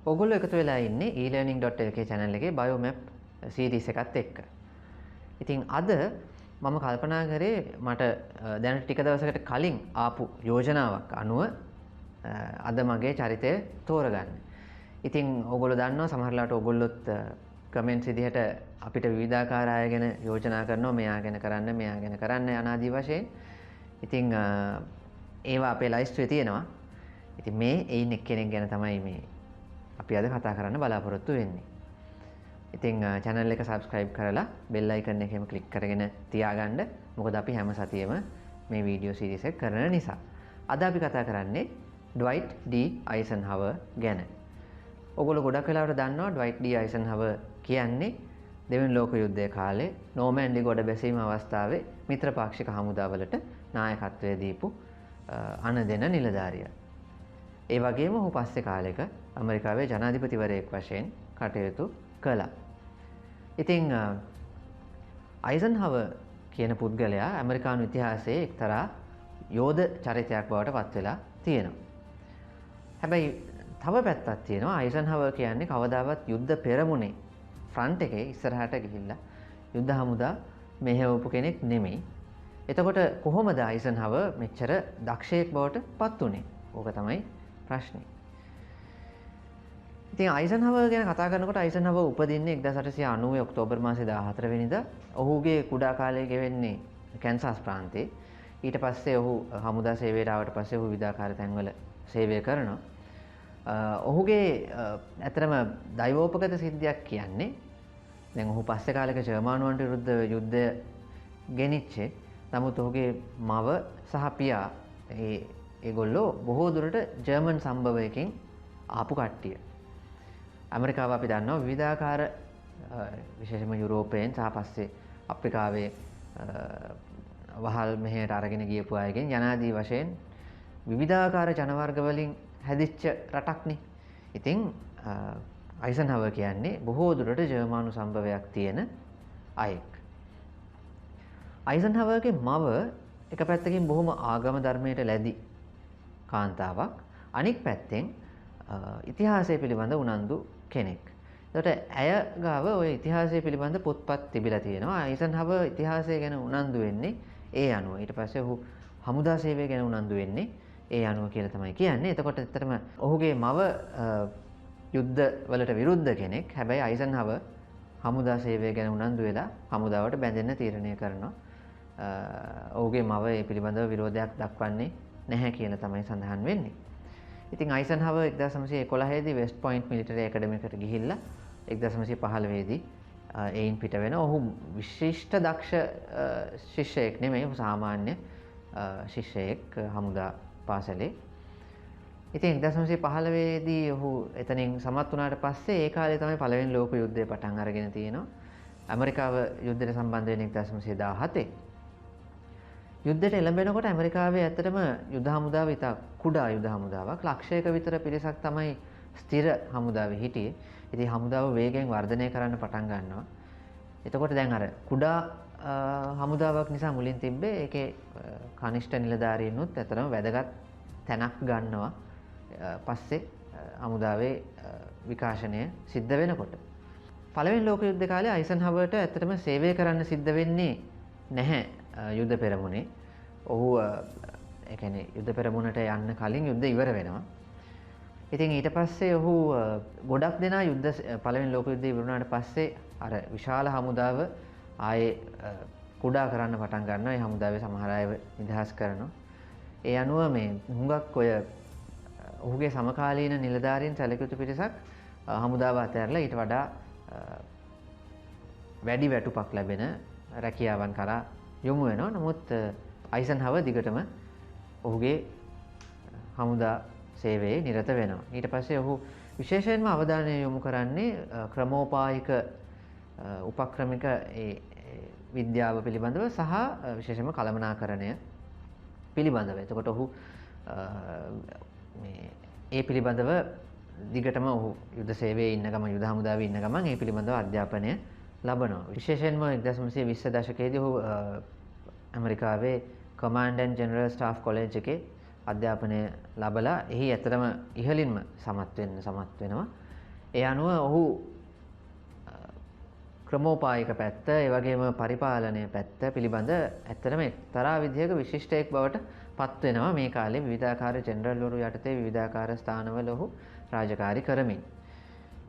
ඔගොල්ලෝ එකතු වෙලා ඉන්නේ elearning.lk channel එකේ biomap series එකත් එක්ක. ඉතින් අද මම කල්පනා කරේ මට දැන් ටික දවසකට කලින් ආපු යෝජනාවක් අනුව අද මගේ චරිතය තෝරගන්න. ඉතින් ඔයගොල්ලෝ දන්නවා සමහරලාට ඔයගොල්ලොත් කමෙන්ට්ස් විදිහට අපිට විවිධාකාර අය ගැන යෝජනා කරනවා මෙයා ගැන කරන්න අනාදී වශයෙන්. ඉතින් ඒවා අපේ ලයිස්ට්ුවේ තියෙනවා. ඉතින් මේ එයින් එක්කෙනෙක් ගැන තමයි මේ අපි අද කතා කරන්න බලාපොරොත්තු වෙන්නේ. ඉතින් channel එක subscribe කරලා bell icon එකේම click කරගෙන තියාගන්න. මොකද අපි හැම සතියෙම මේ video series එක කරන නිසා. අද අපි කතා කරන්නේ Dwight D. Eisenhower ගැන. ඔයගොල්ලෝ ගොඩක් වෙලාවට දන්නවා Dwight D. Eisenhower කියන්නේ දෙවන ලෝක යුද්ධයේ කාලේ නෝමෑන්ඩි ගොඩ බැසීම අවස්ථාවේ මිත්‍රපාක්ෂික හමුදාවලට නායකත්වය දීපු අනදෙන නිලධාරියා. ඒ වගේම ඔහු පස්සේ කාලෙක ඇමරිකාවේ ජනාධිපතිවරයෙක් වශයෙන් කටයුතු කළා. ඉතින් අයිසන්හවර් කියන පුද්ගලයා ඇමරිකානු ඉතිහාසයේ එක්තරා යෝධ චරිතයක් බවට පත් වෙලා තියෙනවා. හැබැයි තව පැත්තක් තියෙනවා. අයිසන්හවර් කියන්නේ කවදාවත් යුද්ධ පෙරමුණේ ෆ්‍රන්ට් එකේ ඉස්සරහට ගිහිල්ලා යුද්ධ හමුදා මෙහෙවපු කෙනෙක් නෙමෙයි. එතකොට කොහොමද අයිසන්හවර් මෙච්චර දක්ෂයෙක් බවට පත් උනේ? ඕක තමයි ප්‍රශ්නේ. ඉතින් අයිසන්හවර් ගැන කතා කරනකොට අයිසන්හවර් උපදින්නේ 1890 ඔක්තෝබර් මාසේ 14 වෙනිදා. ඔහුගේ කුඩා කාලය ගෙවෙන්නේ කැන්සස් ප්‍රාන්තයේ. ඊට පස්සේ ඔහු හමුදා සේවයට ආවට පස්සේ ඔහු විවිධාකාර තැන්වල සේවය කරනවා. ඔහුගේ ඇත්තටම දෛවෝපගත සිද්ධියක් කියන්නේ දැන් ඔහු පස්සේ කාලෙක ජර්මනුවන්ට විරුද්ධ යුද්ධය ගෙනිච්චේ. නමුත් ඔහුගේ මව සහ පියා ඒගොල්ලෝ බොහෝ දුරට ජර්මන් සම්භවයකින් ආපු කට්ටිය. ඇමරිකාව අපි දන්නවා විවිධාකාර විශේෂයෙන්ම යුරෝපයෙන් සහ පස්සේ අප්‍රිකාවේ වහල් මෙහෙයට අරගෙන ගියපු අයගෙන් යනාදී වශයෙන් විවිධාකාර ජනවර්ග වලින් හැදිච්ච රටක්නේ. ඉතින් අයිසන්හවර් කියන්නේ බොහෝ දුරට ජර්මanu සම්භවයක් තියෙන අයෙක්. අයිසන්හවර්ගේ මව එක පැත්තකින් බොහොම ආගම ධර්මයට ලැබි කාන්තාවක්. අනික් පැත්තෙන් ඉතිහාසය පිළිබඳ උනන්දු කෙනෙක්. එතකොට ඇය ගාව ওই ඉතිහාසය පිළිබඳ පොත්පත් තිබිලා තියෙනවා. අයිසන්හවර් ඉතිහාසය ගැන උනන්දු වෙන්නේ ඒ අනුව. ඊට පස්සේ ඔහු හමුදා සේවය ගැන උනන්දු වෙන්නේ ඒ අනුව කියලා තමයි කියන්නේ. එතකොට ඇත්තටම ඔහුගේ මව යුද්ධ වලට විරුද්ධ කෙනෙක්. හැබැයි අයිසන්හවර් හමුදා සේවය ගැන උනන්දු වෙලා හමුදාවට බැඳෙන්න තීරණය කරනවා. ඔහුගේ මව ඒ පිළිබඳව විරෝධයක් දක්වන්නේ නැහැ කියලා තමයි සඳහන් වෙන්නේ. ඉතින් අයිසන්හවර් 1911 දී වෙස්ට් පොයින්ට් මිලිටරි ඇකඩමි එකට ගිහිල්ලා 1915 දී එයින් පිට වෙනවා. ඔහු විශිෂ්ට දක්ෂ ශිෂ්‍යයෙක් නෙමෙයි. ඔහු සාමාන්‍ය ශිෂ්‍යයෙක් හමුදා පාසලේ. ඉතින් 1915 දී ඔහු එතනින් සමත් වුණාට පස්සේ ඒ කාලේ තමයි පළවෙනි ලෝක යුද්ධය පටන් අරගෙන තියෙනවා. ඇමරිකාව යුද්ධයට සම්බන්ධ වෙන්නේ 1917. යුද්ධයට එළඹෙනකොට ඇමරිකාවේ ඇත්තටම යුද හමුදාව ඉතා කුඩා යුද හමුදාවක්. ලක්ෂයක විතර පිරිසක් තමයි ස්ථිර හමුදාවේ හිටියේ. ඉතින් හමුදාව වේගයෙන් වර්ධනය කරන්න පටන් ගන්නවා. එතකොට දැන් අර කුඩා හමුදාවක් නිසා මුලින් තිබ්බේ ඒකේ කනිෂ්ඨ නිලධාරීනුත් ඇත්තටම වැදගත් තැනක් ගන්නවා. පස්සේ හමුදාවේ විකාශනය සිද්ධ වෙනකොට පළවෙනි ලෝක යුද්ධ කාලේ අයිසන්හවර්ට ඇත්තටම සේවය කරන්න සිද්ධ වෙන්නේ නැහැ යුද්ධ පෙරමුණේ. ඔහු ඒ කියන්නේ යුද්ධ පෙරමුණට යන්න කලින් යුද්ධ ඉවර වෙනවා. ඉතින් ඊට පස්සේ ඔහු ගොඩක් දෙනා පළවෙනි ලෝක යුද්ධය ඉවර වුණාට පස්සේ අර විශාල හමුදාව ආයේ කුඩා කරන්න පටන් ගන්නවා. ඒ හමුදාවේ සමහර අය නිදහස් කරනවා. ඒ අනුව මේ හුඟක් ඔය ඔහුගේ සමකාලීන නිලධාරීන් සැලකිය යුතු පිරිසක් හමුදාව අතහැරලා ඊට වඩා වැඩි වැටුපක් ලැබෙන රැකියාවන් කරා යොමු වෙනවා. නමුත් අයිසන්හවර් දිගටම ඔහුගේ හමුදා සේවයේ නිරත වෙනවා. ඊට පස්සේ ඔහු විශේෂයෙන්ම අවධානය යොමු කරන්නේ ක්‍රමෝපායික උපක්‍රමික විද්‍යාව පිළිබඳව සහ විශේෂයෙන්ම කළමනාකරණය පිළිබඳව. එතකොට ඔහු ඒ පිළිබඳව දිගටම ඔහු යුද සේවයේ ඉන්න ගමන් යුද හමුදාවේ ඉන්න ගමන් ඒ පිළිබඳව අධ්‍යාපනය ලබනවා. විශේෂයෙන්ම 1920 දශකයේදී ඔහු ඇමරිකාවේ command and general staff college එකේ අධ්‍යාපනය ලැබලා එහි ඇත්තටම ඉහළින්ම සමත් වෙනවා. ඒ අනුව ඔහු ක්‍රමෝපායික පැත්ත, ඒ වගේම පරිපාලනය පැත්ත පිළිබඳ ඇත්තටම එක්තරා විදිහක විශිෂ්ටයෙක් බවට පත් වෙනවා මේ කාලේ විවිධාකාර ජෙනරල්වරු යටතේ විවිධාකාර ස්ථානවල ඔහු රාජකාරී කරමින්.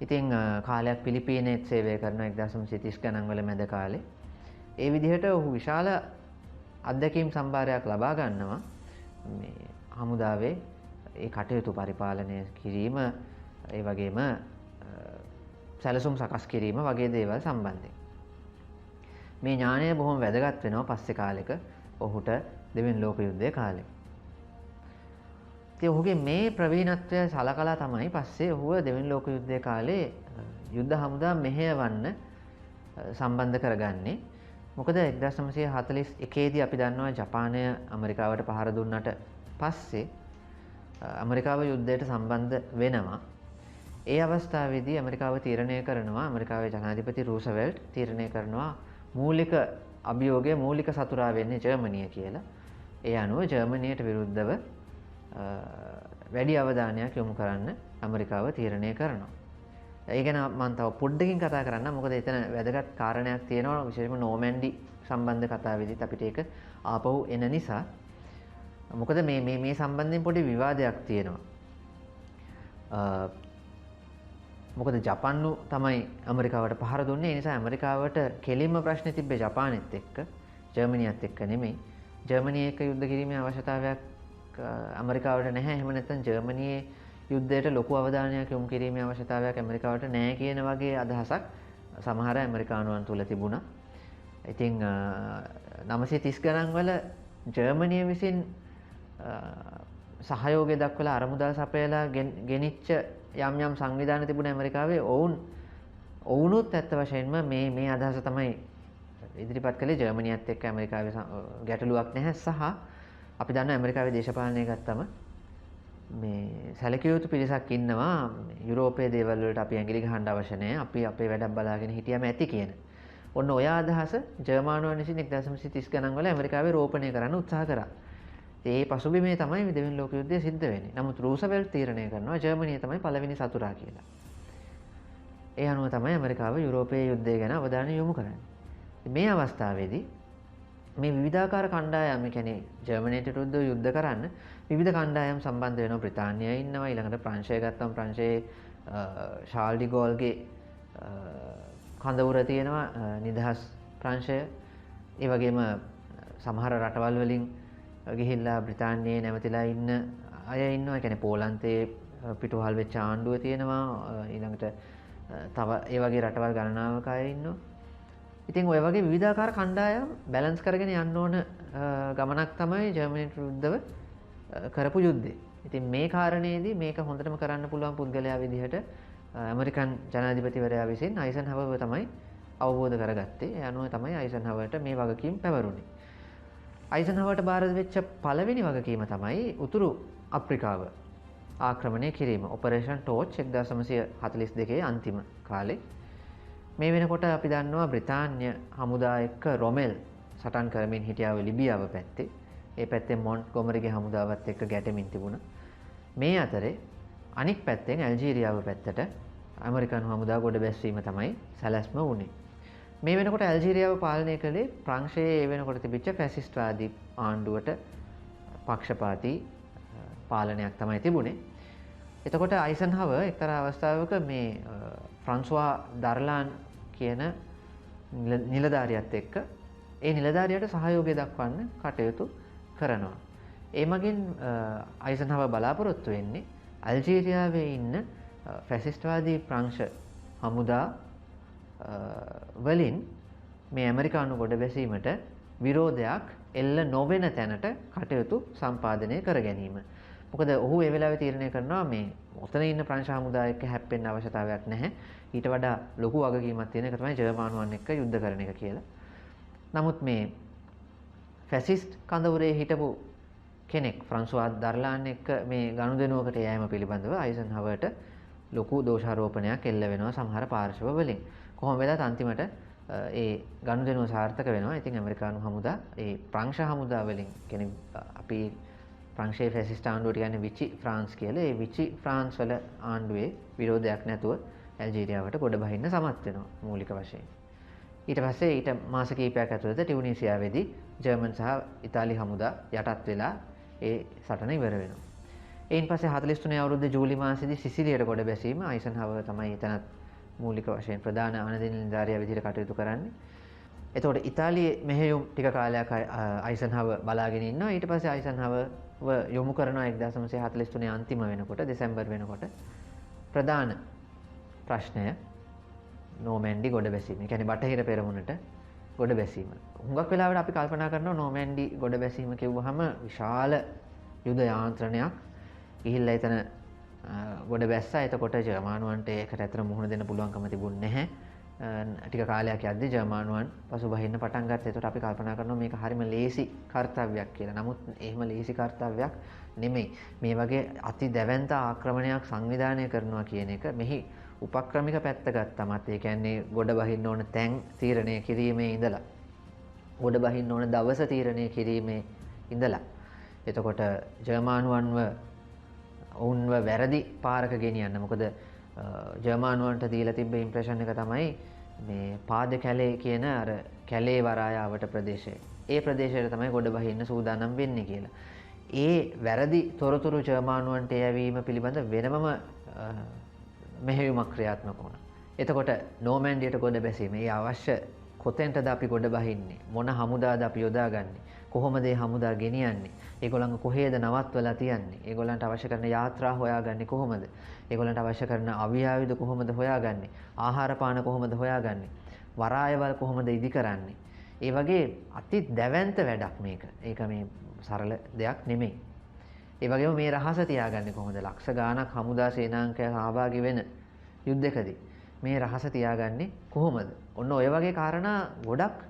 ඉතින් කාලයක් පිලිපීනයේත් සේවය කරන 1930 ගණන් වල මැද කාලේ. ඒ විදිහට ඔහු විශාල අත්දැකීම් සම්භාරයක් ලබා ගන්නවා මේ හමුදාවේ ඒ කටයුතු පරිපාලනය කිරීම, ඒ වගේම සැලසුම් සකස් කිරීම වගේ දේවල් සම්බන්ධයෙන්. මේ ඥානය බොහොම වැදගත් වෙනවා පස්සේ කාලෙක ඔහුට දෙවෙනි ලෝක යුද්ධයේ කාලේ. ඉතින් ඔහුගේ මේ ප්‍රවීණත්වය සලකලා තමයි පස්සේ ඔහුව දෙවෙනි ලෝක යුද්ධයේ කාලේ යුද්ධ හමුදා මෙහෙයවන්න සම්බන්ධ කරගන්නේ. මොකද 1941 දී අපි දන්නවා ජපානය ඇමරිකාවට පහර දුන්නට පස්සේ ඇමරිකාව යුද්ධයට සම්බන්ධ වෙනවා. ඒ අවස්ථාවේදී ඇමරිකාව තීරණය කරනවා, ඇමරිකාවේ ජනාධිපති රූසවෙල්ට් තීරණය කරනවා මූලික අභියෝගය, මූලික සතුරා වෙන්නේ ජර්මනිය කියලා. ඒ අනුව ජර්මනියට විරුද්ධව වැඩි අවධානයක් යොමු කරන්න ඇමරිකාව තීරණය කරනවා. ඒ ගැන මම තව පොඩ්ඩකින් කතා කරන්නම්. මොකද එතන වැදගත් කාරණයක් තියෙනවා, විශේෂයෙන්ම නෝමැන්ඩි සම්බන්ධ කතාවේදීත් අපිට ඒක ආපහු එන නිසා. මොකද මේ සම්බන්ධයෙන් පොඩි විවාදයක් තියෙනවා. මොකද ජපන්නු තමයි ඇමරිකාවට පහර දුන්නේ. ඒ නිසා ඇමරිකාවට කෙලින්ම ප්‍රශ්නේ තිබ්බේ ජපානෙත් එක්ක, ජර්මනියත් එක්ක නෙමෙයි. ජර්මනිය එක්ක යුද්ධ කිරීමේ අවශ්‍යතාවයක් ඇමරිකාවට නැහැ. එහෙම නැත්නම් ජර්මනියේ යුද්ධයට ලොකු අවධානයක් යොමු කිරීමේ අවශ්‍යතාවයක් ඇමරිකාවට නැහැ කියන වගේ අදහසක් සමහර ඇමරිකානුවන් තුල තිබුණා. ඉතින් 930 ගණන් වල ජර්මනිය විසින් සහයෝගය දක්වලා අරමුදල් සපයලා ගෙනිච්ච යම් සංවිධාන තිබුණ ඇමරිකාවේ ඔවුනුත් ඇත්ත වශයෙන්ම මේ අදහස තමයි ඉදිරිපත් කළේ. ජර්මනියත් එක්ක ඇමරිකාවේ ගැටලුවක් නැහැ. සහ අපි දන්නවා ඇමරිකාවේ දේශපාලනය ගත්තම මේ සැලකිය යුතු පිරිසක් ඉන්නවා යුරෝපයේ දේවල් වලට අපි ඇඟිලි ගහන්න අවශ්‍ය නැහැ. අපි අපේ වැඩක් බලාගෙන හිටියම ඇති කියන. ඔන්න ඔය අදහස ජර්මානුවන් විසින් 1930 ගණන් වල ඇමරිකාවේ රෝපණය කරන්න උත්සාහ කරා. ඒ පසුබිමේ තමයි දෙවෙනි ලෝක යුද්ධය සිද්ධ වෙන්නේ. නමුත් රූසවෙල්ට් තීරණය කරනවා ජර්මනිය තමයි පළවෙනි සතුරා කියලා. ඒ අනුව තමයි ඇමරිකාව යුරෝපයේ යුද්ධය ගැන අවධානය යොමු කරන්නේ. මේ අවස්ථාවේදී මේ විවිධාකාර කණ්ඩායම්, කියන්නේ ජර්මනියට විරුද්ධව යුද්ධ කරන්න විවිධ කණ්ඩායම් සම්බන්ධ වෙනවා. බ්‍රිතාන්‍යය ඉන්නවා, ඊළඟට ප්‍රංශය ගත්තම ප්‍රංශයේ ශාල් ඩි ගෝල්ගේ කඳවුර තියෙනවා, නිදහස් ප්‍රංශය. ඒ වගේම සමහර රටවල් වලින් ගිහිල්ලා බ්‍රිතාන්‍යයේ නැවතිලා ඉන්න අය ඉන්නවා. ඒ කියන්නේ පෝලන්තයේ පිටුවහල් වෙච්ච ආණ්ඩුව තියෙනවා. ඊළඟට තව ඒ වගේ රටවල් ගණනාවක අය ඉන්නවා. ඉතින් ඔය වගේ විවිධාකාර කණ්ඩායම් බැලන්ස් කරගෙන යන්න ඕන ගමනක් තමයි ජර්මනියට විරුද්ධව කරපු යුද්ධය. ඉතින් මේ කාරණේදී මේක හොඳටම කරන්න පුළුවන් පුද්ගලයා විදිහට ඇමරිකන් ජනාධිපතිවරයා විසින් අයිසන්හවර්ව තමයි අවබෝධ කරගත්තේ. ඒ අනුව තමයි අයිසන්හවර්ට මේ වගකීම් පැවරුනේ. අයිසන්හවර්ට බාර වෙච්ච පළවෙනි වගකීම තමයි උතුරු අප්‍රිකාව ආක්‍රමණය කිරීම. ඔපරේෂන් ටෝච් 1942 අන්තිම කාලේ. මේ වෙනකොට අපි දන්නවා බ්‍රිතාන්‍ය හමුදා එක්ක රොමෙල් සටන් කරමින් හිටියාව ලිබියාව පැත්තේ. ඒ පැත්තේ මොන්ට්ගොමරිගේ හමුදාවත් එක්ක ගැටෙමින් තිබුණා. මේ අතරේ අනික් පැත්තෙන් ඇල්ජීරියාව පැත්තට ඇමරිකන් හමුදා ගොඩ බැස්වීම තමයි සැලැස්ම වුණේ. මේ වෙනකොට ඇල්ජීරියාව පාලනය කළේ ප්‍රංශයේ ඒ වෙනකොට තිබිච්ච ෆැසිස්ට්වාදී ආණ්ඩුවට පක්ෂපාතී පාලනයක් තමයි තිබුණේ. එතකොට අයිසන්හවර් එක්තරා අවස්ථාවක මේ ෆ්‍රන්ස්වා ඩර්ලාන් කියන නිලධාරියත් එක්ක ඒ නිලධාරියට සහයෝගය දක්වන්න කටයුතු කරනවා. ඒ මගින් අයිසන්හවර් බලාපොරොත්තු වෙන්නේ ඇල්ජීරියාවේ ඉන්න ෆැසිස්ට්වාදී ප්‍රංශ හමුදා වලින් මේ ඇමරිකානු ගොඩ බැසීමට විරෝධයක් එල්ල නොවන තැනට කටයුතු සම්පාදනය කර ගැනීම. මොකද ඔහු ඒ වෙලාවේ තීරණය කරනවා මේ ඔතන ඉන්න ප්‍රංශ හමුදා එක්ක හැප්පෙන්න අවශ්‍යතාවයක් නැහැ. ඊට වඩා ලොකු වගකීමක් තියෙන එක තමයි ජර්මානුවන් එක්ක යුද්ධ කරන එක කියලා. නමුත් මේ ෆැසිස්ට් කඳවුරේ හිටපු කෙනෙක් ෆ්‍රන්ස්වා ඩර්ලාන් එක්ක මේ ගනුදෙනුවකට යෑම පිළිබඳව අයිසන්හවර්ට ලොකු දෝෂාරෝපණයක් එල්ල වෙනවා සමහර පාර්ශව වලින්. කොහොම වෙලත් අන්තිමට ඒ ගනුදෙනුව සාර්ථක වෙනවා. ඉතින් ඇමරිකානු හමුදා ඒ ප්‍රංශ හමුදා වලින් කියන්නේ අපි ප්‍රංශයේ ෆැසිස්ට් ආණ්ඩුවට කියන්නේ විචි ෆ්‍රාන්ස් කියලා. ඒ විචි ෆ්‍රාන්ස් වල ආණ්ඩුවේ විරෝධයක් නැතුව ඇල්ජීරියාවට ගොඩ බහින්න සමත් වෙනවා මූලික වශයෙන්. ඊට පස්සේ ඊට මාස කිහිපයක් ඇතුළත ටියුනීසියාවේදී ජර්මන් සහ ඉතාලි හමුදා යටත් වෙලා ඒ සටන ඉවර වෙනවා. එයින් පස්සේ 43 අවුරුද්දේ ජූලි මාසයේදී සිසිලියට ගොඩ බැසීම අයිසන්හවර් තමයි එතනත් මූලික වශයෙන් ප්‍රධාන ආනදින නිලධාරියා විදිහට කටයුතු කරන්නේ. එතකොට ඉතාලියේ මෙහෙයුම් ටික කාලයක් අයිසන්හවර් බලාගෙන ඉන්නවා. ඊට පස්සේ අයිසන්හවර්ව යොමු කරනවා 1943 අන්තිම වෙනකොට දෙසැම්බර් වෙනකොට ප්‍රධාන ප්‍රශ්නය නෝමැන්ඩි ගොඩ බැසීම. ඒ කියන්නේ බටහිර පෙරමුණට ගොඩ බැසීම. හුඟක් වෙලාවට අපි කල්පනා කරනවා නෝමැන්ඩි ගොඩ බැසීම කිව්වහම විශාල යුද යාන්ත්‍රණයක් ගිහිල්ලා එතන ගොඩ බැස්සා. එතකොට ජර්මානුවන්ට ඒකට ඇතර මුහුණ දෙන්න පුළුවන්කම තිබුණේ නැහැ. ටික කාලයක් යද්දී ජර්මානුවන් පසුබහින්න පටන් ගත්තා. ඒකට අපි කල්පනා කරනවා මේක හරිම ලේසි කාර්යයක් කියලා. නමුත් එහෙම ලේසි කාර්යයක් නෙමෙයි. මේ වගේ අති දැවැන්ත ආක්‍රමණයක් සංවිධානය කරනවා කියන එක මෙහි උපක්‍රමික පැත්ත ගත්තමත් ඒ කියන්නේ ගොඩ බහින්න ඕන තැන් තීරණය කිරීමේ ඉඳලා ගොඩ බහින්න ඕන දවස තීරණය කිරීමේ ඉඳලා එතකොට ජර්මානුවන්ව ඔවුන්ව වැරදි පාරක ගෙනියන්න. මොකද ජර්මානුවන්ට දීලා තිබ්බ ඉම්ප්‍රෙෂන් එක තමයි මේ පාද කැලේ කියන අර කැලේ වරායාවට ප්‍රදේශය. ඒ ප්‍රදේශයට තමයි ගොඩ බහින්න සූදානම් වෙන්නේ කියලා. ඒ වැරදි තොරතුරු ජර්මානුවන්ට යැවීම පිළිබඳ වෙනමම මෙහෙයුමක් ක්‍රියාත්මක වුණා. එතකොට නෝමැන්ඩියට ගොඩ බැසීම ඒ අවශ්‍ය කොතෙන්ටද අපි ගොඩ බහින්නේ? මොන හමුදාද අපි යොදාගන්නේ? කොහොමද මේ හමුදා ගෙනියන්නේ? ඒගොල්ලන්ව කොහේද නවත්වලා තියන්නේ? ඒගොල්ලන්ට අවශ්‍ය කරන යාත්‍රා හොයාගන්නේ කොහොමද? ඒගොල්ලන්ට අවශ්‍ය කරන අවි ආයුධ කොහොමද හොයාගන්නේ? ආහාර පාන කොහොමද හොයාගන්නේ? වරායවල් කොහොමද ඉදි කරන්නේ? ඒ වගේ අති දැවැන්ත වැඩක් මේක. ඒක මේ සරල දෙයක් නෙමෙයි. ඒ වගේම මේ රහස තියාගන්නේ කොහොමද? ලක්ෂ ගාණක් හමුදා සේනාංකයන් සහභාගී වෙන යුද්ධයකදී මේ රහස තියාගන්නේ කොහොමද? ඔන්න ඔය වගේ කාරණා ගොඩක්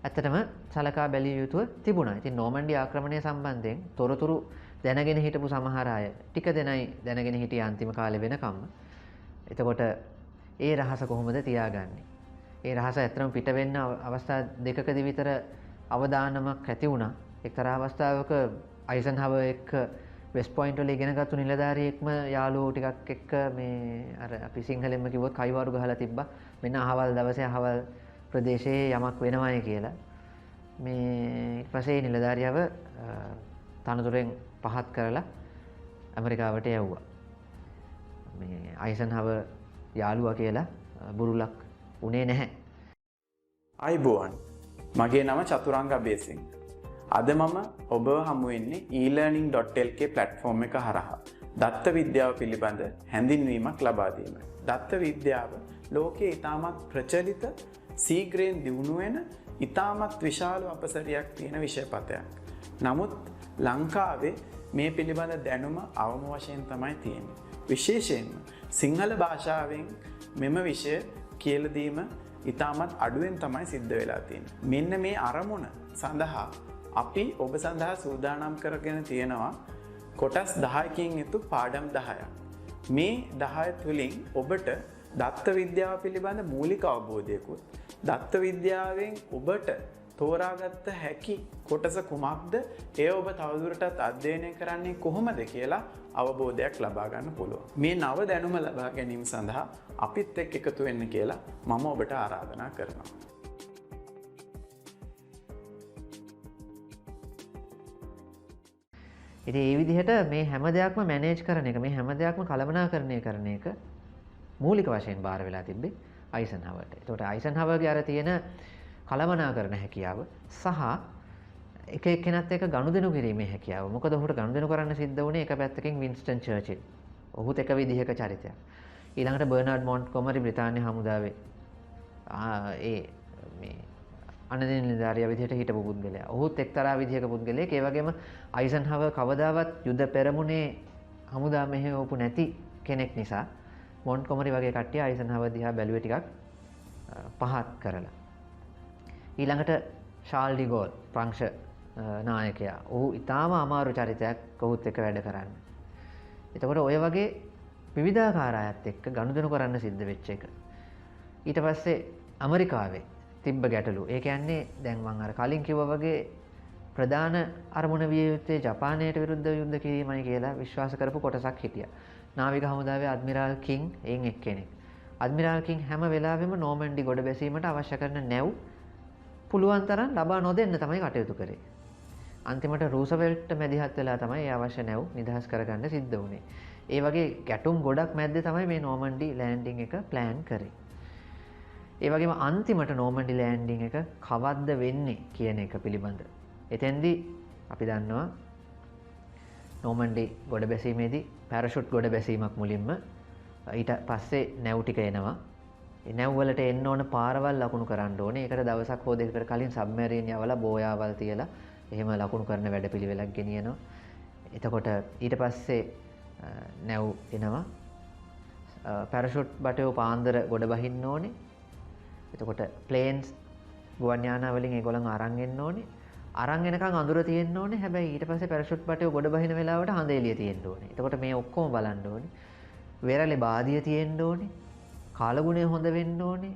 ඇත්තටම සලකා බැලිය යුතුව තිබුණා. ඉතින් නෝමැන්ඩි ආක්‍රමණය සම්බන්ධයෙන් තොරතුරු දැනගෙන හිටපු සමහර අය ටික දෙනයි දැනගෙන හිටිය අන්තිම කාලේ වෙනකම්. එතකොට ඒ රහස කොහොමද තියාගන්නේ? ඒ රහස ඇත්තටම පිට වෙන්න අවස්ථා දෙකකදී විතර අවදානමක් ඇති වුණා. එක්තරා අවස්ථාවක අයිසන්හවර් එක්ක වෙස්ට් පොයින්ට් වල ඉගෙනගත්තු නිලධාරියෙක්ම යාළුවෝ ටිකක් එක්ක මේ අර අපි සිංහලෙන්ම කිව්වොත් කයිවාරු ගහලා තිබ්බා. මෙන්න අහවල් දවසේ අහවල් ප්‍රදේශයේ යමක් වෙනවයි කියලා. මේ ඊට පස්සේ නිලධාරියව තනතුරෙන් පහත් කරලා ඇමරිකාවට යවුවා. මේ අයිසන්හවර් යාළුවා කියලා බුරුලක් උනේ නැහැ. අයිබෝවන්. මගේ නම චතුරංග අබේසිංහ. අද මම ඔබව හමු වෙන්නේ e-learning.lk platform එක හරහා දත්ත විද්‍යාව පිළිබඳ හැඳින්වීමක් ලබා දීම. දත්ත විද්‍යාව ලෝකයේ ඉතාමත් ප්‍රචලිත සීග්‍රයෙන් දියුණු වෙන ඉතාමත් විශාල අපසරියක් තියෙන විෂය පතයක්. නමුත් ලංකාවේ මේ පිළිබඳ දැනුම අවම වශයෙන් තමයි තියෙන්නේ. විශේෂයෙන්ම සිංහල භාෂාවෙන් මෙම විෂය කියලා දීම ඉතාමත් අඩුවෙන් තමයි සිද්ධ වෙලා තියෙන්නේ. මෙන්න මේ අරමුණ සඳහා අපි ඔබ සඳහා සූදානම් කරගෙන තියෙනවා කොටස් 10කින් යුතු පාඩම් 10ක්. මේ 10 තුලින් ඔබට දත්ත විද්‍යාව පිළිබඳ මූලික අවබෝධයකුත් දත්ත විද්‍යාවෙන් ඔබට තෝරාගත්ත හැකි කොටස කුමක්ද, එය ඔබ තවදුරටත් අධ්‍යයනය කරන්නේ කොහොමද කියලා අවබෝධයක් ලබා ගන්න පුළුවන්. මේ නව දැනුම ලබා ගැනීම සඳහා අපිත් එක්ක එකතු වෙන්න කියලා මම ඔබට ආරාධනා කරනවා. ඉතින් මේ විදිහට මේ හැම දෙයක්ම මැනේජ් කරන එක, මේ හැම දෙයක්ම කළමනාකරණය කරන එක මූලික වශයෙන් බාර වෙලා තිබ්බේ අයිසන්හවර්ට. ඒකට අයිසන්හවර්ගේ අර තියෙන කළමනාකරණ හැකියාව සහ එක එක්කෙනත් එක්ක ගනුදෙනු කිරීමේ හැකියාව. මොකද ඔහුට ගනුදෙනු කරන්න සිද්ධ වුණේ එක පැත්තකින් වින්ස්ටන් චර්චිල්. ඔහුත් එක විදිහක චරිතයක්. ඊළඟට බර්නාඩ් මොන්ට්ගොමරි බ්‍රිතාන්‍ය හමුදාවේ ඒ මේ අනදින නිලධාරියා විදිහට හිටපු පුද්ගලයා. ඔහුත් එක්තරා විදිහක පුද්ගලයෙක්. ඒ වගේම අයිසන්හවර් කවදාවත් යුද පෙරමුණේ හමුදා මෙහෙයවපු නැති කෙනෙක් නිසා මොන්ට්ගොමරි වගේ කට්ටිය අයිසන්හවර් දිහා බැලුවේ ටිකක් පහත් කරලා. ඊළඟට ශාල් ඩි ගෝල් ප්‍රංශ නායකයා. ඔහු ඊටාම අමාරු චරිතයක් ඔහුත් එක්ක වැඩ කරන්න. එතකොට ඔය වගේ විවිධාකාර අයත් එක්ක ගනුදෙනු කරන්න සිද්ධ වෙච්ච එක. ඊට පස්සේ ඇමරිකාවේ තිබ්බ ගැටලු. ඒ කියන්නේ දැන් මම අර කලින් කිව්වා වගේ ප්‍රධාන අරමුණ විය යුත්තේ ජපානයට විරුද්ධව යුද්ධ කිරීමයි කියලා විශ්වාස කරපු කොටසක් හිටියා. නාවික හමුදාවේ ඇඩ්මිරාල් කිං එයින් එක්කෙනෙක්. අඩ්මිරාල් කිං හැම වෙලාවෙම නෝමන්ඩි ගොඩ බැසීමට අවශ්‍ය කරන නැව් පුළුවන් තරම් ලබා නොදෙන්න තමයි කටයුතු කරේ. අන්තිමට රූසවෙල්ට් මැදිහත් වෙලා තමයි ඒ අවශ්‍ය නැව් නිදහස් කරගන්න සිද්ධ වුණේ. ඒ වගේ ගැටුම් ගොඩක් මැද්දේ තමයි මේ නෝමන්ඩි ලෑන්ඩින් එක ප්ලෑන් කරේ. ඒ වගේම අන්තිමට නෝමන්ඩි ලෑන්ඩින් එක කවද්ද වෙන්නේ කියන එක පිළිබඳ. එතෙන්දී අපි දන්නවා නෝමන්ඩි ගොඩ බැසීමේදී පැරෂුට් ගොඩ බැසීමක් මුලින්ම ඊට පස්සේ නැව් ටික එනවා. ඒ නැව් වලට එන්න ඕන පාරවල් ලකුණු කරන්න ඕනේ. ඒකට දවසක් හෝ දෙකකට කලින් සබ්මරීන් යවලා බෝයාවල් තියලා එහෙම ලකුණු කරන වැඩපිළිවෙලක් ගෙනියනවා. එතකොට ඊට පස්සේ නැව් එනවා. පැරෂුට් බටයෝ පාන්දර ගොඩ බහින්න ඕනේ. එතකොට ප්ලේන්ස් ගුවන් යානා වලින් ඒගොල්ලන් අරන් එන්න ඕනේ. අරන් එනකන් අඳුර තියෙන්න ඕනේ. හැබැයි ඊට පස්සේ පැරෂුට් බටයෝ ගොඩ බහින වෙලාවට හඳ එළිය තියෙන්න ඕනේ. එතකොට මේ ඔක්කොම බලන්න ඕනේ. වෙරළේ බාදිය තියෙන්න ඕනේ. කාලගුණය හොඳ වෙන්න ඕනේ.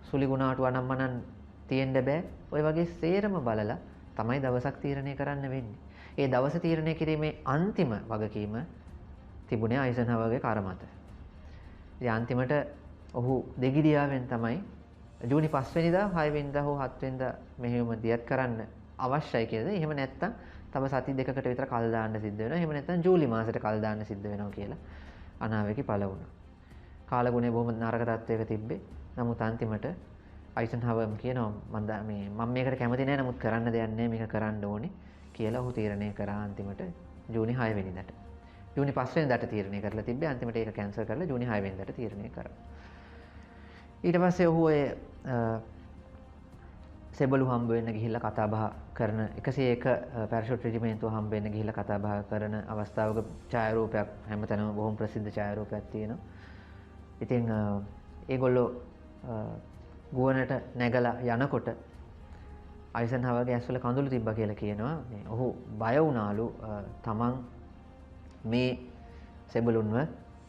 සුලි ගුණාටු අනම්මනන් තියෙන්න බෑ. ඔය වගේ සේරම බලලා තමයි දවසක් තීරණය කරන්න වෙන්නේ. ඒ දවස තීරණය කිරීමේ අන්තිම වගකීම තිබුණේ අයිසන්හවර්ගේ කර මත. ඉතින් අන්තිමට ඔහු දෙගිඩියාවෙන් තමයි ජූනි 5 වෙනිදා 6 වෙනිදා හෝ 7 වෙනිදා මෙහෙයුම දියත් කරන්න අවශ්‍යයි කියලා. එහෙම නැත්නම් තව සති දෙකකට විතර කල් දාන්න සිද්ධ වෙනවා. එහෙම නැත්නම් ජූලි මාසෙට කල් දාන්න සිද්ධ වෙනවා කියලා අනාවැකි පළ වුණා. කාලගුණය බොහොම නරක තත්වයක තිබ්බේ. නමුත් අන්තිමට අයිසන්හවර්ම කියනවා මම මේකට කැමති නැහැ, නමුත් කරන්න දෙයක් නැහැ, මේක කරන්න ඕනේ කියලා ඔහු තීරණය කරා අන්තිමට ජූනි 6 වෙනිදාට. ජූනි 5 වෙනිදාට තීරණය කරලා තිබ්බේ. අන්තිමට ඒක කැන්සල් කරලා ජූනි 6 වෙනිදාට තීරණය කරා. ඊට පස්සේ ඔහු ඔය සෙබළු හම්බ වෙන්න ගිහිල්ලා කතා බහ කරන 101 පැරෂුට් රෙජිමේන්තුව හම්බ වෙන්න ගිහිල්ලා කතා බහ කරන අවස්ථාවක ඡායාරූපයක් හැමතැනම බොහොම ප්‍රසිද්ධ ඡායාරූපයක් තියෙනවා. ඉතින් ඒගොල්ලෝ ගුවනට නැගලා යනකොට අයිසන්හවර්ගේ ඇස්වල කඳුළු තිබ්බා කියලා කියනවා. ඔහු බය වුණාලු තමන් මේ සෙබළුන්ව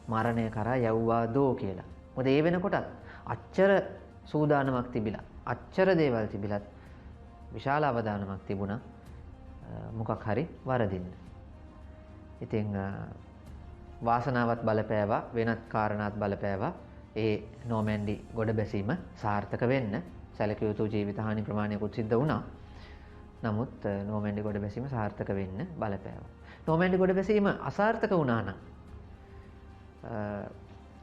මරණය කරා යවුවා දෝ කියලා. මොකද ඒ වෙනකොටත් අච්චර සූදානමක් තිබිලා අච්චර දේවල් තිබිලත් විශාල අවදානමක් තිබුණා මොකක් හරි වරදින්න. ඉතින් වාසනාවත් බලපෑවා, වෙනත් කාරණාත් බලපෑවා. ඒ නෝමැන්ඩි ගොඩ බැසීම සාර්ථක වෙන්න සැලකිය යුතු ජීවිත හානි ප්‍රමාණයකුත් සිද්ධ වුණා. නමුත් නෝමැන්ඩි ගොඩ බැසීම සාර්ථක වෙන්න බලපෑවා. නෝමැන්ඩි ගොඩ බැසීම අසාර්ථක වුණා නම්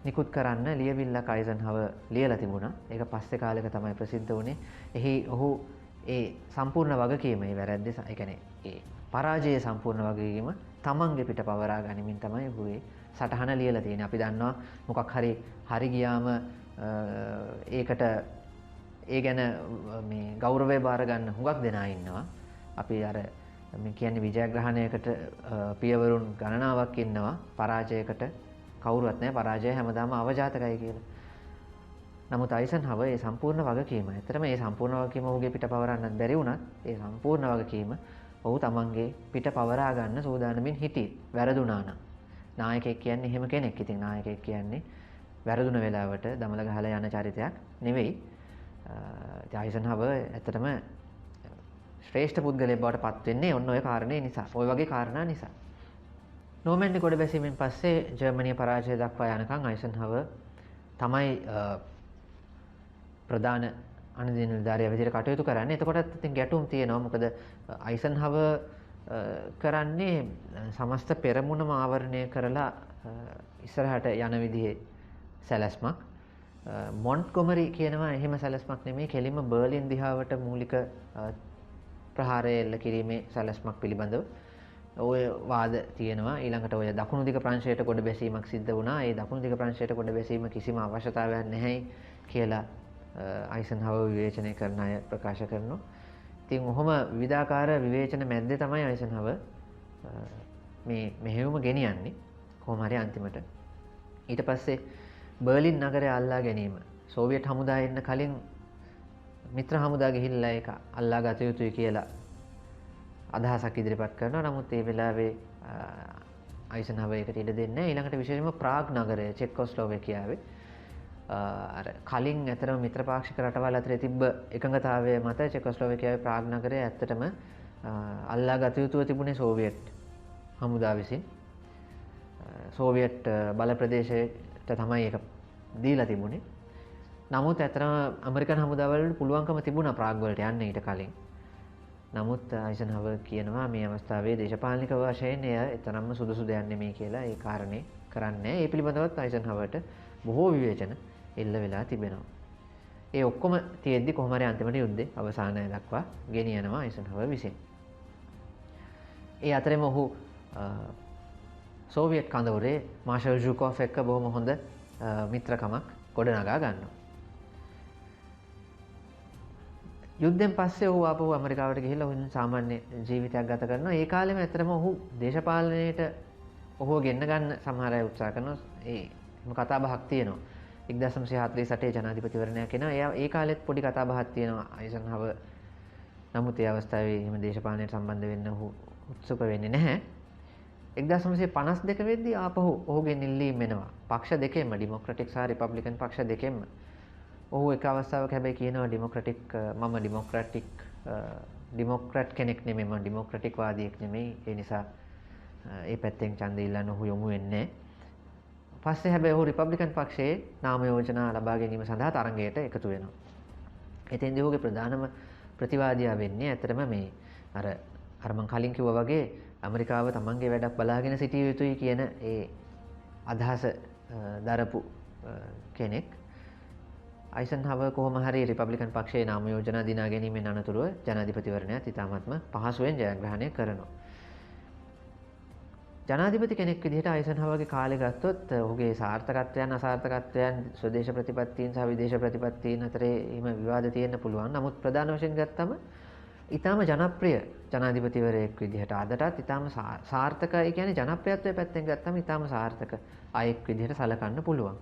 නිකුත් කරන්න ලියවිල්ලක් අයිසන්හවර් ලියලා තිබුණා. ඒක පස්සේ කාලෙක තමයි ප්‍රසිද්ධ වුණේ. එහි ඔහු ඒ සම්පූර්ණ වගකීම, ඒ වැරැද්දේ, ඒ කියන්නේ ඒ පරාජයේ සම්පූර්ණ වගකීම තමන්ගේ පිට පවරා ගනිමින් තමයි ඔහු ඒ සටහන ලියලා තියෙන්නේ. අපි දන්නවා මොකක් හරි ගියාම ඒකට ඒ ගැන මේ ගෞරවය බාර ගන්න හුඟක් දෙනා ඉන්නවා. අපි අර මේ කියන්නේ විජයග්‍රහණයකට පියවරුන් ගණනාවක් ඉන්නවා. පරාජයකට කවුරුවත් නැහැ, පරාජය හැමදාම අවජාතකයි කියලා. නමුත් අයිසන්හවර් ඒ සම්පූර්ණ වගකීම, ඇත්තටම මේ සම්පූර්ණ වගකීම ඔහුගේ පිට පවරන්නත් බැරි වුණත් ඒ සම්පූර්ණ වගකීම ඔහු තමන්ගේ පිට පවරා ගන්න සූදානමින් හිටියේ. වැරදුනා නම් නායකයෙක් කියන්නේ එහෙම කෙනෙක්. ඉතින් නායකයෙක් කියන්නේ වැරදුන වෙලාවට දමල ගහලා යන චරිතයක් නෙවෙයි. අයිසන්හවර් ඇත්තටම ශ්‍රේෂ්ඨ පුද්ගලයෙක් බවට පත් වෙන්නේ ඔන්න ඔය කාරණේ නිසා. ඔය වගේ කාරණා නිසා. නෝමැන්ඩි ගොඩ බැසීමෙන් පස්සේ ජර්මනිය පරාජය දක්වා යනකම් අයිසන්හවර් තමයි ප්‍රධාන අනුදින නිලධාරියා විදිහට කටයුතු කරන්නේ. එතකොටත් ඉතින් ගැටුම් තියෙනවා. මොකද අයිසන්හවර් කරන්නේ සමස්ත පෙරමුණම ආවරණය කරලා ඉස්සරහට යන විදිහේ සැලැස්මක්. මොන්ට්ගොමරි කියනවා එහෙම සැලැස්මක් නෙමෙයි, කෙලින්ම බර්ලින් දිහාවට මූලික ප්‍රහාරය එල්ල කිරීමේ සැලැස්මක් පිළිබඳව ඔය වාද තියෙනවා. ඊළඟට ඔය දකුණු දිග ප්‍රංශයට ගොඩ බැසීමක් සිද්ධ වුණා. ඒ දකුණු දිග ප්‍රංශයට ගොඩ බැසීම කිසිම අවශ්‍යතාවයක් නැහැ කියලා අයිසන්හවර් විවේචනය කරන අය ප්‍රකාශ කරනවා. ඉතින් ඔහොම විවිධාකාර විවේචන මැද්දේ තමයි අයිසන්හවර් මේ මෙහෙයුම ගෙනියන්නේ. කොහොම හරි අන්තිමට ඊට පස්සේ බර්ලින් නගරය අල්ලා ගැනීම, සෝවියට් හමුදාය එන්න කලින් මිත්‍ර හමුදා ගිහිල්ලා ඒක අල්ලා ගත යුතුයි කියලා අදහසක් ඉදිරිපත් කරනවා. නමුත් ඒ වෙලාවේ අයිසන්හවර් ඒකට ඉඩ දෙන්නේ නැහැ. ඊළඟට විශේෂයෙන්ම ප්‍රාග් නගරය චෙක්කොස්ලෝවේකියාවේ අර කලින් ඇතරම මිත්‍රපාක්ෂික රටවල් අතරේ තිබ්බ එකඟතාවය මත චෙකොස්ලෝවේකියාවේ ප්‍රාග් නගරය ඇත්තටම අල්ලා ගත යුතුව තිබුණේ සෝවියට් හමුදා විසින්. සෝවියට් බල ප්‍රදේශයට තමයි ඒක දීලා තිබුණේ. නමුත් ඇතරම ඇමරිකන් හමුදාවලට පුළුවන්කම තිබුණා ප්‍රාග් වලට යන්න ඊට කලින්. නමුත් අයිසන්හවර් කියනවා මේ අවස්ථාවේ දේශපාලනික වශයෙන් එය එතරම්ම සුදුසු දෙයක් නෙමෙයි කියලා ඒ කාරණේ කරන්නේ. ඒ පිළිබඳවත් අයිසන්හවර්ට බොහෝ විවේචන එල්ල වෙලා තිබෙනවා. ඒ ඔක්කොම තියෙද්දි කොහොම හරි අන්තිමට යුද්ධේ අවසානය දක්වා ගෙනියනවා අයිසන්හවර් විසින්. ඒ අතරෙම ඔහු සෝවියට් කඳවුරේ මාෂල් ජුකෝෆ් එක්ක බොහොම හොඳ මිත්‍රකමක් ගොඩනගා ගන්නවා. යුද්ධෙන් පස්සේ ඔහු ආපහු ඇමරිකාවට ගිහිල්ලා ඔහු සාමාන්‍ය ජීවිතයක් ගත කරනවා. ඒ කාලෙම ඇත්තටම ඔහු දේශපාලනයට ඔහුව ගෙන්න ගන්න සමහර අය උත්සාහ කරනවා. එහෙම කතා බහක් තියෙනවා. 1948 ජනාධිපතිවරණයක් එනවා. ඒ කාලෙත් පොඩි කතා බහක් තියෙනවා අයිසන්හවර්. නමුත් ඒ අවස්ථාවේ එහෙම දේශපාලනයට සම්බන්ධ වෙන්න ඔහු උත්සුක වෙන්නේ නැහැ. 1952 වෙද්දී ආපහු ඔහුගෙන් ඉල්ලීම් එනවා. පක්ෂ දෙකෙන්ම ඩෙමොක්‍රැටික් සහ රිපබ්ලිකන් පක්ෂ දෙකෙන්ම. ඔහු එක අවස්ථාවක හැබැයි කියනවා මම ඩෙමොක්‍රැට් කෙනෙක් නෙමෙයි, මම ඩෙමොක්‍රැටික් වාදියෙක් නෙමෙයි. ඒ නිසා ඒ පැත්තෙන් ඡන්ද ඉල්ලන්න ඔහු යොමු වෙන්නේ නැහැ. පස්සේ හැබැයි ඔහු රිපබ්ලිකන් පක්ෂයේ නාම යෝජනා ලබා ගැනීම සඳහා තරඟයට එකතු වෙනවා. එතෙන්දී ඔහුගේ ප්‍රධානම ප්‍රතිවාදියා වෙන්නේ ඇත්තටම මේ අර මම කලින් කිව්වා වගේ ඇමරිකාව තමන්ගේ වැඩක් බලාගෙන සිටිය යුතුයි කියන ඒ අදහස දරපු කෙනෙක්. අයිසන්හවර් කොහොම හරි රිපබ්ලිකන් පක්ෂයේ නාම යෝජනා දිනා ගැනීමෙන් අනතුරුව ජනාධිපතිවරණයත් ඉතාමත්ම පහසුවෙන් ජයග්‍රහණය කරනවා. ජනාධිපති කෙනෙක් විදිහට අයිසන්හවර්ගේ කාලය ගත්තොත් ඔහුගේ සාර්ථකත්වයන් අසාර්ථකත්වයන් ස්වදේශ ප්‍රතිපත්තීන් සහ විදේශ ප්‍රතිපත්තීන් අතරේ එහෙම විවාද තියෙන්න පුළුවන්. නමුත් ප්‍රධාන වශයෙන් ගත්තම ඊටාම ජනප්‍රිය ජනාධිපතිවරයෙක් විදිහට අදටත් ඊටාම සාර්ථකයි. කියන්නේ ජනප්‍රියත්වයේ පැත්තෙන් ගත්තම ඊටාම සාර්ථක අයෙක් විදිහට සැලකන්න පුළුවන්.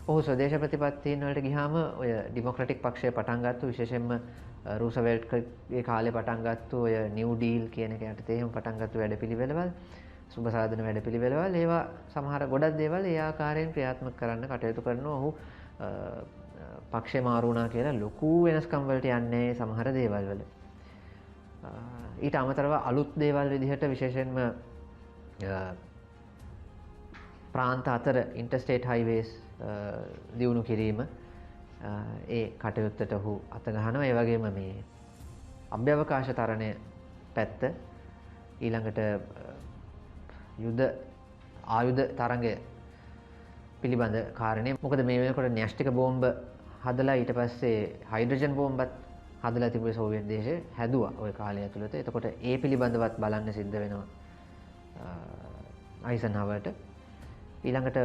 ඔහු ස්වදේශ ප්‍රතිපත්තීන් වලට ගියාම ඔය ඩෙමොක්‍රැටික් පක්ෂය පටන් ගත්තු විශේෂයෙන්ම රූසවෙල්ට්ගේ කාලේ පටන් ගත්තු ඔය නිව් ඩීල් කියන එක යටතේ එහෙම පටන් ගත්තු වැඩපිළිවෙළවල් සුබ සාධන වැඩපිළිවෙළවල් ඒවා සමහර ගොඩක් දේවල් ඒ ආකාරයෙන් ක්‍රියාත්මක කරන්න කටයුතු කරනවා. ඔහු පක්ෂේ මාරු වුණා කියලා ලොකු වෙනස්කම් වලට යන්නේ සමහර දේවල් වල. ඊට අමතරව අලුත් දේවල් විදිහට විශේෂයෙන්ම ප්‍රාන්ත අතර ඉන්ටර්ස්ටේට් හයිවේස් දියුණු කිරීම ඒ කටයුත්තට ඔහු අත ගහනවා. ඒ වගේම මේ අභ්‍යවකාශ තරණය පැත්ත ඊළඟට ආයුධ තරඟය පිළිබඳ කාරණේ. මොකද මේ වෙනකොට න්‍යෂ්ටික බෝම්බ හදලා ඊට පස්සේ හයිඩ්‍රජන් බෝම්බත් හදලා තිබුණේ සෝවියට් දේශය හැදුවා ওই කාලය ඇතුළත. එතකොට ඒ පිළිබඳවත් බලන්න සිද්ධ වෙනවා අයිසන්හවර්ට. ඊළඟට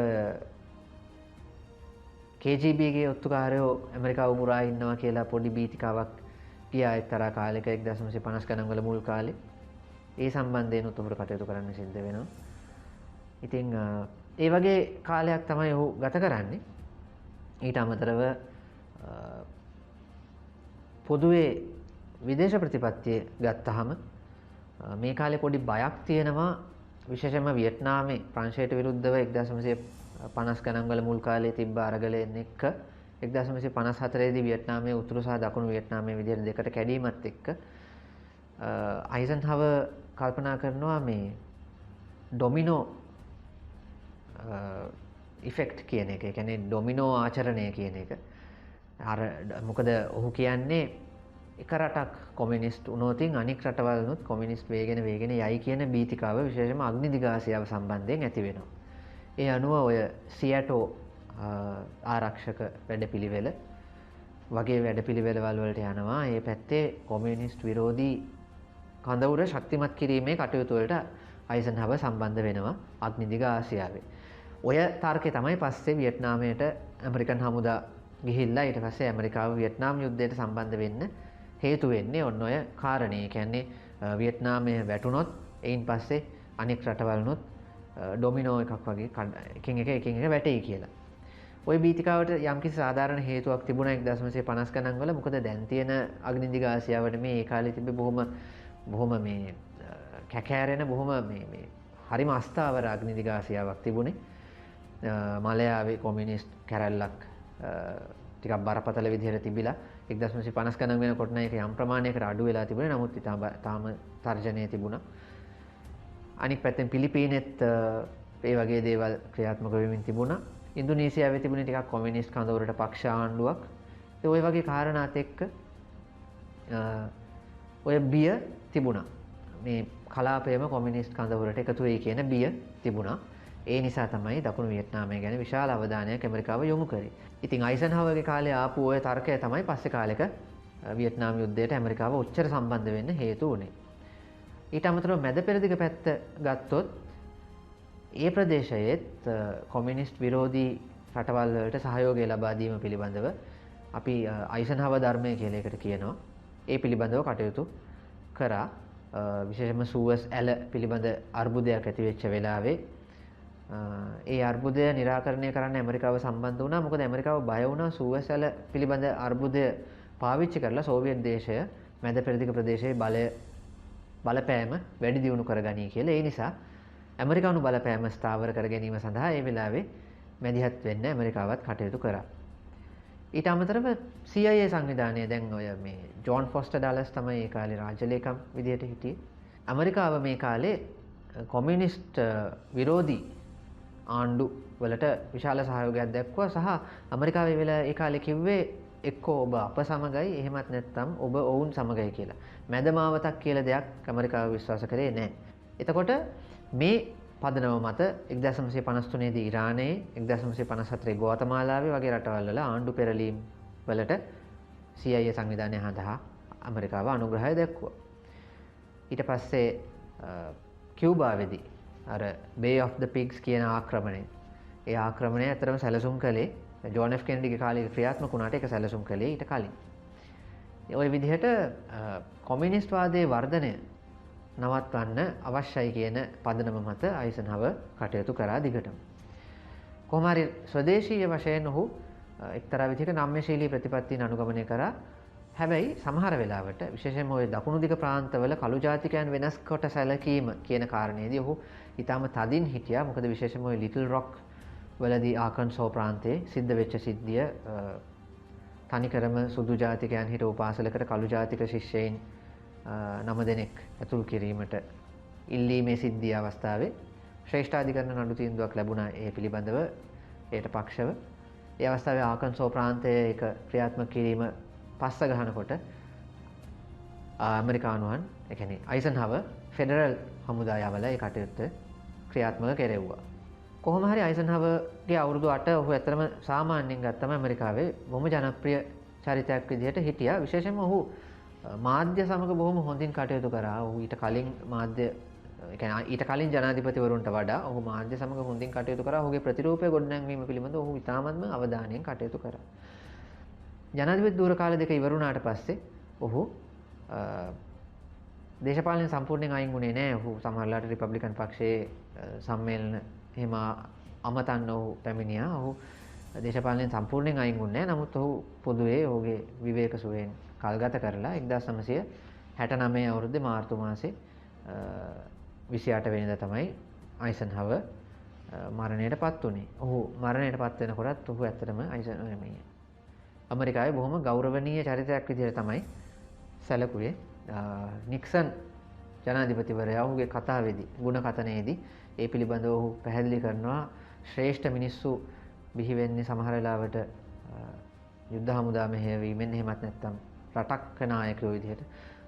KGBගේ ඔත්තුකාරයෝ ඇමරිකාව මුරා ඉන්නවා කියලා පොඩි බීතිකාවක් ගියා එක්තරා කාලයක 1950 ගණන් වල මුල් කාලේ. ඒ සම්බන්ධයෙන් උතුමට කටයුතු කරන්න සිද්ධ වෙනවා. ඉතින් ඒ වගේ කාලයක් තමයි ඔහු ගත කරන්නේ. ඊට අමතරව පොදුවේ විදේශ ප්‍රතිපත්තිය ගත්තාම මේ කාලේ පොඩි බයක් තියෙනවා. විශේෂයෙන්ම වියට්නාමේ ප්‍රංශයට විරුද්ධව 1950 ගණන් වල මුල් කාලේ තිබ්බ අරගලයෙන් එක්ක 1954 දී වියට්නාමයේ උතුරු සහ දකුණු වියට්නාමයේ විදිහට දෙකට කැඩීමත් එක්ක අයිසන්හවර් කල්පනා කරනවා මේ ඩොමිනෝ ඉෆෙක්ට් කියන එක. ඒ කියන්නේ ඩොමිනෝ ආචරණය කියන එක. මොකද ඔහු කියන්නේ එක රටක් කොමියුනිස්ට් වුණොතින් අනික් රටවල්නුත් කොමියුනිස්ට් වේගෙන යයි කියන බීතිකාව විශේෂයෙන්ම අග්නිදිගාසියාව සම්බන්ධයෙන් ඇති වෙනවා. ඒ අනුව ඔය සියටෝ ආරක්ෂක වැඩපිළිවෙල වගේ වැඩපිළිවෙළවල් වලට යනවා. ඒ පැත්තේ කොමියුනිස්ට් විරෝධී කඳවුර ශක්තිමත් කිරීමේ කටයුතු වලට අයිසන්හවර් සම්බන්ධ වෙනවා අග්නිදිග ආසියාවේ. ඔය තර්කය තමයි පස්සේ වියට්නාමයට ඇමරිකන් හමුදා ගිහිල්ලා ඊට පස්සේ ඇමරිකාව වියට්නාම් යුද්ධයට සම්බන්ධ වෙන්න හේතු වෙන්නේ ඔන්න ඔය කාරණේ. කියන්නේ වියට්නාමය වැටුනොත් එයින් පස්සේ අනෙක් රටවල්නුත් ඩොමිනෝ එකක් වගේ එකින් එක වැටෙයි කියලා. ওই බීතිකාවට යම්කිසි සාධාරණ හේතුවක් තිබුණා 1950 ගණන් වල. මොකද දැන් තියෙන අග්නිදිග ආසියාවට මේ කාලේ තිබ්බේ බොහොම මේ කැකෑරෙන බොහොම මේ හරිම අස්ථාවර අග්නිදිග ආසියාවක් තිබුණේ. මලයාවේ කොමියුනිස්ට් කැරැල්ලක් ටිකක් බරපතල විදිහට තිබිලා 1950 ගණන් වෙනකොට නම් ඒක යම් ප්‍රමාණයකට අඩු වෙලා තිබුණේ. නමුත් තාම තර්ජනය තිබුණා. අනික් පැත්තෙන් පිලිපීනෙත් ඒ වගේ දේවල් ක්‍රියාත්මක වෙමින් තිබුණා. ඉන්දුනීසියාවේ තිබුණේ ටිකක් කොමියුනිස්ට් කඳවුරට පක්ෂ ආණ්ඩුවක්. ඔය වගේ කාරණාත් එක්ක ඔය බිය තිබුණා. මේ කලාපයම කොමියුනිස්ට් කඳවුරට එකතු වෙයි කියන බිය තිබුණා. ඒ නිසා තමයි දකුණු වියට්නාමය ගැන විශාල අවධානයක් ඇමරිකාව යොමු කරේ. ඉතින් අයිසන්හවර්ගේ කාලේ ආපු ওই තර්කය තමයි පස්සේ කාලෙක වියට්නාම යුද්ධයට ඇමරිකාව ඔච්චර සම්බන්ධ වෙන්න හේතු වුණේ. ඊට අමතරව මැද පෙරදිග පැත්ත ගත්තොත් ඒ ප්‍රදේශයේත් කොමියුනිස්ට් විරෝධී රටවල් වලට සහයෝගය ලබා දීම පිළිබඳව අපි අයිසන්හවර් ධර්මය කියලා එකට කියනවා. ඒ පිළිබඳව කටයුතු කරා. විශේෂයෙන්ම සූවස් ඇල පිළිබඳ අර්බුදයක් ඇති වෙච්ච වෙලාවේ ඒ අර්බුදය निराකරණය කරන්න ඇමරිකාව සම්බන්ධ වුණා. මොකද ඇමරිකාව බය වුණා සූවස් ඇල පිළිබඳ අර්බුදය පාවිච්චි කරලා සෝවියට් දේශය මැද පෙරදිග ප්‍රදේශයේ බලපෑම වැඩි දියුණු කරගනී කියලා. ඒ නිසා ඇමරිකානු බලපෑම ස්ථාවර කර ගැනීම සඳහා ඒ වෙලාවේ මැදිහත් වෙන්න ඇමරිකාවත් කටයුතු කරා. ඊට අමතරව CIA සංවිධානය දැන් ඔය මේ ජෝන් ෆොස්ටර් ඩලස් තමයි ඒ කාලේ රාජ්‍ය ලේකම් විදියට හිටියේ. ඇමරිකාව මේ කාලේ කොමියුනිස්ට් විරෝධී ආණ්ඩු වලට විශාල සහයෝගයක් දැක්වුවා සහ ඇමරිකාව ඒ කාලේ කිව්වේ එක්කෝ ඔබ අප සමගයි එහෙමත් නැත්නම් ඔබ ඔවුන් සමගයි කියලා. මැදමාවතක් කියලා දෙයක් ඇමරිකාව විශ්වාස කරේ නැහැ. එතකොට මේ පදනම මත 1953 දී ඉරානයේ 1954 ගෝතමාලාවේ වගේ රටවල් වල ආණ්ඩු පෙරලීම් වලට CIA සංවිධානය හඳහා ඇමරිකාව අනුග්‍රහය දැක්වුවා. ඊට පස්සේ කියුබාවේදී අර Bay of the Pigs කියන ආක්‍රමණය. ඒ ආක්‍රමණය අතරම සැලසුම් කළේ ජෝන් එෆ් කෙනඩිගේ කාලේ ක්‍රියාත්මක වුණාට ඒක සැලසුම් කළේ ඊට කලින්. ওই විදිහට කොමියුනිස්ට් වාදයේ වර්ධනය නවත්වන්න අවශ්‍යයි කියන පදනම මත අයිසන්හවර් කටයුතු කරා දිගටම. කොහොම හරි ස්වදේශීය වශයෙන් ඔහු එක්තරා විදිහක නම්‍යශීලී ප්‍රතිපත්තීන් අනුගමනය කරා. හැබැයි සමහර වෙලාවට විශේෂයෙන්ම ওই දකුණු දිග ප්‍රාන්තවල කළු ජාතිකයන් වෙනස් කොට සැලකීම කියන කාරණේදී ඔහු ඊටම තදින් හිටියා. මොකද විශේෂයෙන්ම ওই ලිටල් රොක් වලදී ආකන්සෝ ප්‍රාන්තයේ සිද්ධ වෙච්ච සිද්ධිය තනිකරම සුදු ජාතිකයන් හිට උපාසලකට කළු ජාතික ශිෂ්‍යයින් 9 දෙනෙක් ඇතුළු කිරීමට ඉල්ලීමේ සිද්ධිය අවස්ථාවේ ශ්‍රේෂ්ඨාධිකරණ නඩු තීන්දුවක් ලැබුණා ඒ පිළිබඳව ඒට පක්ෂව. ඒ අවස්ථාවේ ආකන්සෝ ප්‍රාන්තයේ ඒක ක්‍රියාත්මක කිරීම පස්ස ගහනකොට ඇමරිකානුවන් ඒ කියන්නේ අයිසන්හවර් ෆෙඩරල් හමුදා යවල ඒ කටයුත්ත ක්‍රියාත්මක කෙරෙව්වා. කොහොම හරි අයිසන්හවර්ගේ අවුරුදු 8 ඔහු ඇත්තටම සාමාන්‍යයෙන් ගත්තම ඇමරිකාවේ බොහොම ජනප්‍රිය චරිතයක් විදිහට හිටියා. විශේෂයෙන්ම ඔහු මාධ්‍ය සමග බොහොම හොඳින් කටයුතු කරා. ඔහු ඊට කලින් මාධ්‍ය ඒ කියන්නේ ඊට කලින් ජනාධිපතිවරුන්ට වඩා ඔහු මාධ්‍ය සමග හොඳින් කටයුතු කරා. ඔහුගේ ප්‍රතිරූපය ගොඩනැංවීම පිළිබඳව ඔහු ඉතාමත්ම අවධානයෙන් කටයුතු කරා. ජනාධිපති ධූර කාල දෙක ඉවර වුණාට පස්සේ ඔහු දේශපාලනයෙන් සම්පූර්ණයෙන් අයින් වුණේ නැහැ. ඔහු සමහරලාට රිපබ්ලිකන් පක්ෂයේ සම්මේලන එහෙම අමතන්න ඔහු පැමිණියා. ඔහු දේශපාලනයෙන් සම්පූර්ණයෙන් අයින් වුණේ නැහැ. නමුත් ඔහු පොදුවේ ඔහුගේ විවේක සුවයෙන් කල්ගත කරලා 1969 අවුරුද්දේ මාර්තු මාසේ 28 වෙනිදා තමයි අයිසන්හවර් මරණයටපත් වුණේ. ඔහු මරණයටපත් වෙනකොටත් ඔහු ඇත්තටම ඇමරිකාවේ බොහොම ගෞරවනීය චරිතයක් විදිහට තමයි සැලකුවේ. නික්සන් ජනාධිපතිවරයා ඔහුගේ කතාවේදී ගුණ කතනයේදී ඒ පිළිබඳව ඔහු පැහැදිලි කරනවා ශ්‍රේෂ්ඨ මිනිස්සු බිහි වෙන්නේ සමහර වෙලාවට යුද්ධ හමුදා මෙහෙයවීමෙන් එහෙමත් නැත්නම් රටක් නායකයෝ විදිහට.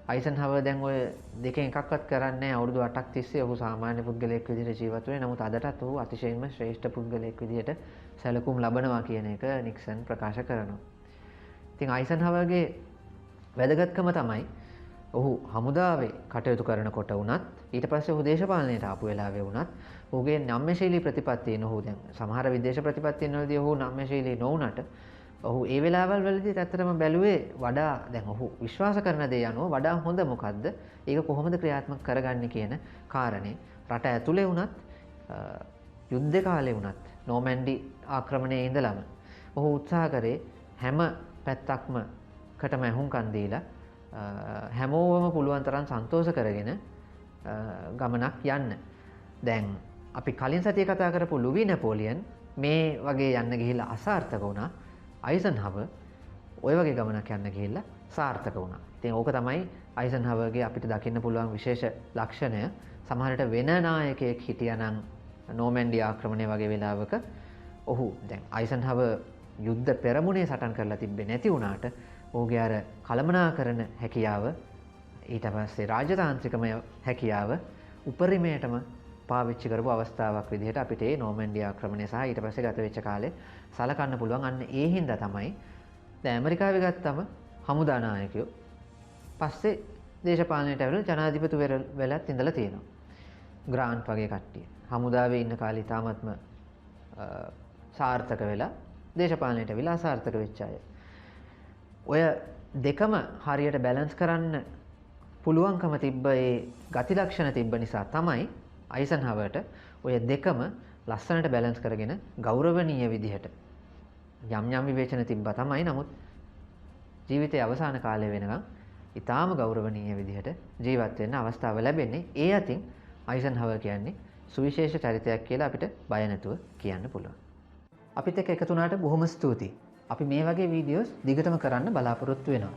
අයිසන්හවර් දැන් ඔය දෙකෙන් එකක්වත් කරන්නේ නැහැ. අවුරුදු 8ක් තිස්සේ ඔහු සාමාන්‍ය පුද්ගලයෙක් විදිහට ජීවත් වෙන්නේ. නමුත් අදටත් ඔහු අතිශයින්ම ශ්‍රේෂ්ඨ පුද්ගලයෙක් විදිහට සැලකුම් ලබනවා කියන එක නික්සන් ප්‍රකාශ කරනවා. ඉතින් අයිසන්හවර්ගේ වැදගත්කම තමයි ඔහු හමුදාවේ කටයුතු කරනකොට වුණත් ඊට පස්සේ ඔහු දේශපාලනයට ආපු වෙලාවේ වුණත් ඔහුගේ නම්‍යශීලී ප්‍රතිපත්තීන් ඔහු දැන් සමහර විදේශ ප්‍රතිපත්තීන් වලදී ඔහු නම්‍යශීලී නොවුණට ඔහු ඒ වෙලාවල් වලදී ඇත්තටම බැලුවේ වඩා දැන් ඔහු විශ්වාස කරන දේ අනුව වඩා හොඳ මොකද්ද? ඒක කොහොමද ක්‍රියාත්මක කරගන්නේ කියන කාරණේ රට ඇතුලේ වුණත් යුද්ධ කාලේ වුණත් නෝමැන්ඩි ආක්‍රමණයේ ඉඳලම ඔහු උත්සාහ කරේ හැම පැත්තක්ම කටම ඇහුම්කන් දීලා හැමෝම පුළුවන් තරම් සන්තෝෂ කරගෙන ගමනක් යන්න. දැන් අපි කලින් සතියේ කතා කරපු ලුවි නැපෝලියන් මේ වගේ යන්න ගිහිල්ලා අසාර්ථක වුණා. අයිසන්හවර් ওই වගේ ගමනක් යන්න ගිහිල්ලා සාර්ථක වුණා. ඉතින් ඕක තමයි අයිසන්හවර්ගේ අපිට දකින්න පුළුවන් විශේෂ ලක්ෂණය. සමහරට වෙන නායකයෙක් හිටියානම් නෝමැන්ඩි ආක්‍රමණය වගේ වෙලාවක ඔහු දැන් අයිසන්හවර් යුද්ධ පෙරමුණේ සටන් කරලා තිබ්බේ නැති වුණාට ඔහුගේ අර කළමනාකරන හැකියාව ඊට පස්සේ රාජතාන්ත්‍රිකමය හැකියාව උපරිමයටම පාවිච්චි කරපු අවස්ථාවක් විදිහට අපිට ඒ නෝමැන්ඩි ආක්‍රමණය සහ ඊට පස්සේ ගත වෙච්ච කාලේ සලකන්න පුළුවන්. අන්න ඒ හින්දා තමයි දැන් ඇමරිකාවේ ගත්තම හමුදා නායකයෝ පස්සේ දේශපාලනයට ඇවිල්ලා ජනාධිපති වෙලත් ඉඳලා තියෙනවා. ග්‍රාන්ට් වගේ කට්ටිය. හමුදාවේ ඉන්න කාලේ තාමත්ම සාර්ථක වෙලා දේශපාලනයට ඇවිල්ලා අසාර්ථක වෙච්ච අය. ඔය දෙකම හරියට බැලන්ස් කරන්න පුළුවන්කම තිබ්බ ඒ ගති ලක්ෂණ තිබ්බ නිසා තමයි අයිසන්හවර්ට ඔය දෙකම ලස්සනට බැලන්ස් කරගෙන ගෞරවනීය විදිහට යම් යම් විවේචන තිබ්බා තමයි. නමුත් ජීවිතයේ අවසාන කාලය වෙනකම් ඊටාම ගෞරවනීය විදිහට ජීවත් වෙන්න අවස්ථාව ලැබෙන්නේ. ඒ අතින් අයිසන්හවර් කියන්නේ සුවිශේෂ චරිතයක් කියලා අපිට බය නැතුව කියන්න පුළුවන්. අපිත් එක්ක එකතු වුණාට බොහොම ස්තුතියි. අපි මේ වගේ වීඩියෝස් දිගටම කරන්න බලාපොරොත්තු වෙනවා.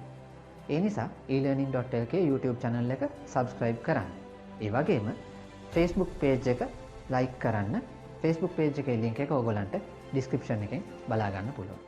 ඒ නිසා elearning.lk YouTube channel එක subscribe කරන්න. ඒ වගේම Facebook page එක like කරන්න. Facebook page එකේ link එක ඕගොල්ලන්ට description එකෙන් බලා ගන්න පුළුවන්.